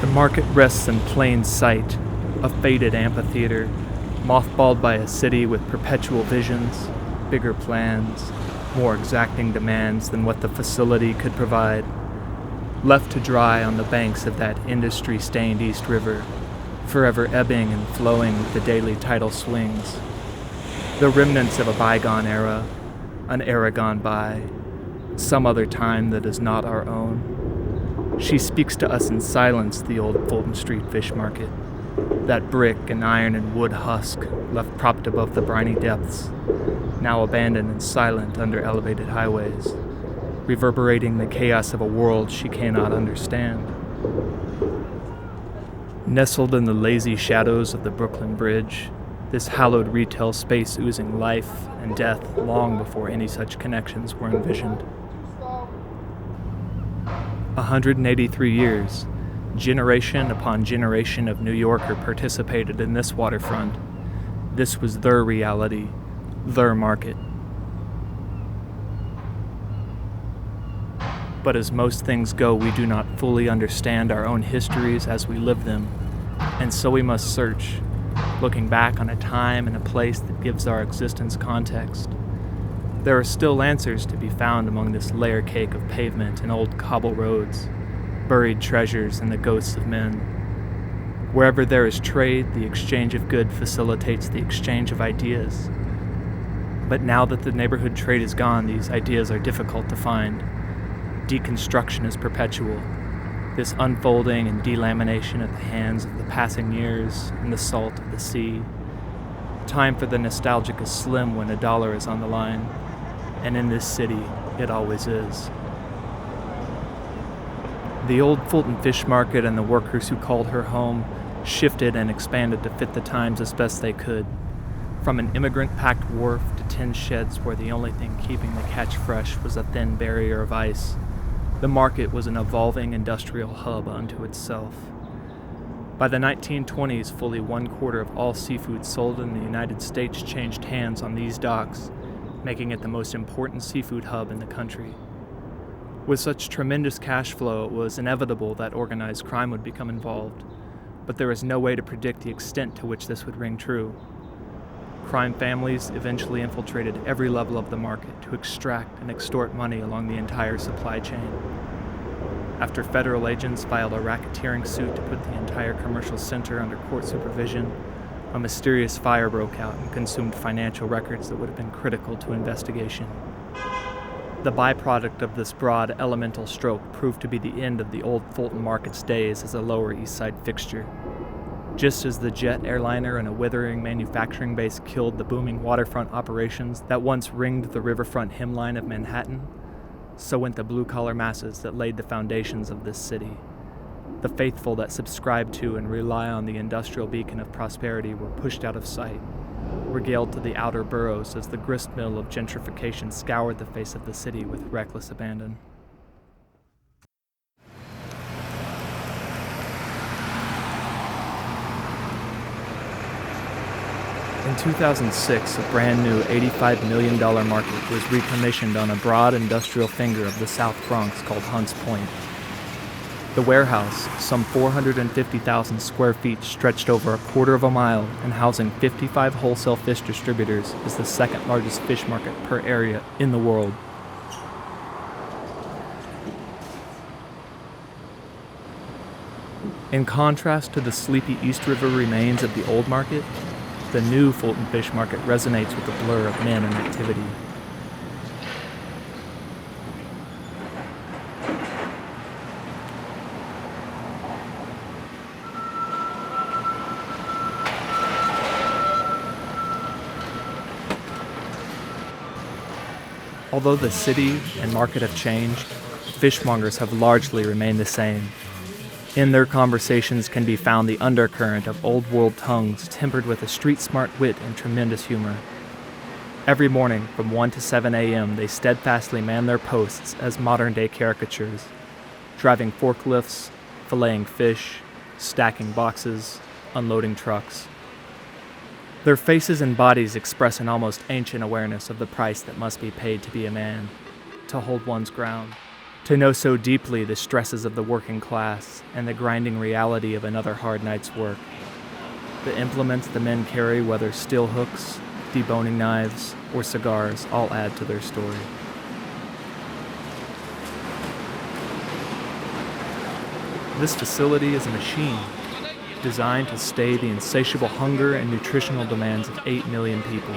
The market rests in plain sight, a faded amphitheater, mothballed by a city with perpetual visions, bigger plans, more exacting demands than what the facility could provide. Left to dry on the banks of that industry-stained East River, forever ebbing and flowing with the daily tidal swings. The remnants of a bygone era, an era gone by, some other time that is not our own. She speaks to us in silence, the old Fulton Street Fish Market, that brick and iron and wood husk left propped above the briny depths, now abandoned and silent under elevated highways, reverberating the chaos of a world she cannot understand. Nestled in the lazy shadows of the Brooklyn Bridge, this hallowed retail space oozing life and death long before any such connections were envisioned. 183 years, generation upon generation of New Yorker participated in this waterfront. This was their reality, their market. But as most things go, we do not fully understand our own histories as we live them, and so we must search, looking back on a time and a place that gives our existence context. There are still answers to be found among this layer cake of pavement and old cobble roads, buried treasures and the ghosts of men. Wherever there is trade, the exchange of good facilitates the exchange of ideas. But now that the neighborhood trade is gone, these ideas are difficult to find. Deconstruction is perpetual, this unfolding and delamination at the hands of the passing years and the salt of the sea. Time for the nostalgic is slim when $1 is on the line. And in this city, it always is. The old Fulton Fish Market and the workers who called her home shifted and expanded to fit the times as best they could. From an immigrant-packed wharf to tin sheds where the only thing keeping the catch fresh was a thin barrier of ice, the market was an evolving industrial hub unto itself. By the 1920s, fully 1/4 of all seafood sold in the United States changed hands on these docks, making it the most important seafood hub in the country. With such tremendous cash flow, it was inevitable that organized crime would become involved, but there is no way to predict the extent to which this would ring true. Crime families eventually infiltrated every level of the market to extract and extort money along the entire supply chain. After federal agents filed a racketeering suit to put the entire commercial center under court supervision, a mysterious fire broke out and consumed financial records that would have been critical to investigation. The byproduct of this broad elemental stroke proved to be the end of the old Fulton Market's days as a Lower East Side fixture. Just as the jet airliner and a withering manufacturing base killed the booming waterfront operations that once ringed the riverfront hemline of Manhattan, so went the blue-collar masses that laid the foundations of this city. The faithful that subscribe to and rely on the industrial beacon of prosperity were pushed out of sight, regaled to the outer boroughs as the gristmill of gentrification scoured the face of the city with reckless abandon. In 2006, a brand new $85 million market was recommissioned on a broad industrial finger of the South Bronx called Hunts Point. The warehouse, some 450,000 square feet stretched over a quarter of a mile and housing 55 wholesale fish distributors, is the second largest fish market per area in the world. In contrast to the sleepy East River remains of the old market, the new Fulton Fish Market resonates with the blur of men and activity. Although the city and market have changed, fishmongers have largely remained the same. In their conversations can be found the undercurrent of old-world tongues tempered with a street-smart wit and tremendous humor. Every morning, from 1 to 7 a.m., they steadfastly man their posts as modern-day caricatures, driving forklifts, filleting fish, stacking boxes, unloading trucks. Their faces and bodies express an almost ancient awareness of the price that must be paid to be a man, to hold one's ground, to know so deeply the stresses of the working class and the grinding reality of another hard night's work. The implements the men carry, whether steel hooks, deboning knives, or cigars, all add to their story. This facility is a machine designed to stay the insatiable hunger and nutritional demands of 8 million people.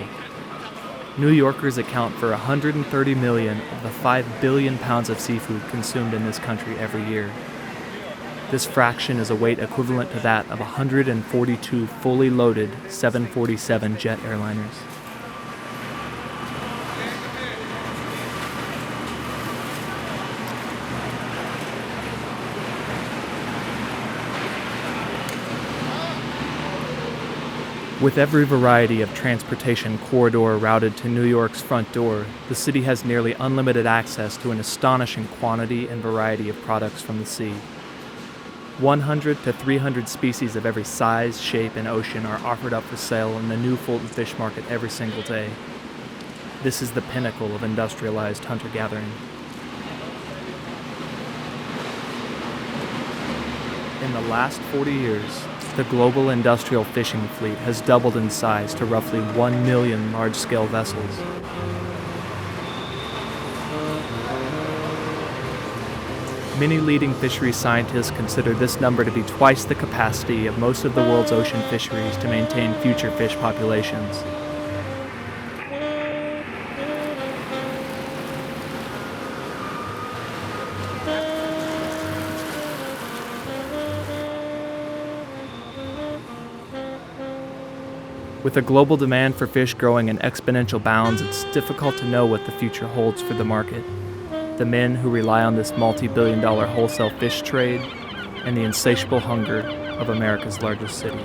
New Yorkers account for 130 million of the 5 billion pounds of seafood consumed in this country every year. This fraction is a weight equivalent to that of 142 fully loaded 747 jet airliners. With every variety of transportation corridor routed to New York's front door, the city has nearly unlimited access to an astonishing quantity and variety of products from the sea. 100 to 300 species of every size, shape, and ocean are offered up for sale in the new Fulton Fish Market every single day. This is the pinnacle of industrialized hunter-gathering. In the last 40 years, the global industrial fishing fleet has doubled in size to roughly 1 million large-scale vessels. Many leading fisheries scientists consider this number to be twice the capacity of most of the world's ocean fisheries to maintain future fish populations. With a global demand for fish growing in exponential bounds, it's difficult to know what the future holds for the market, the men who rely on this multi-billion-dollar wholesale fish trade, and the insatiable hunger of America's largest city.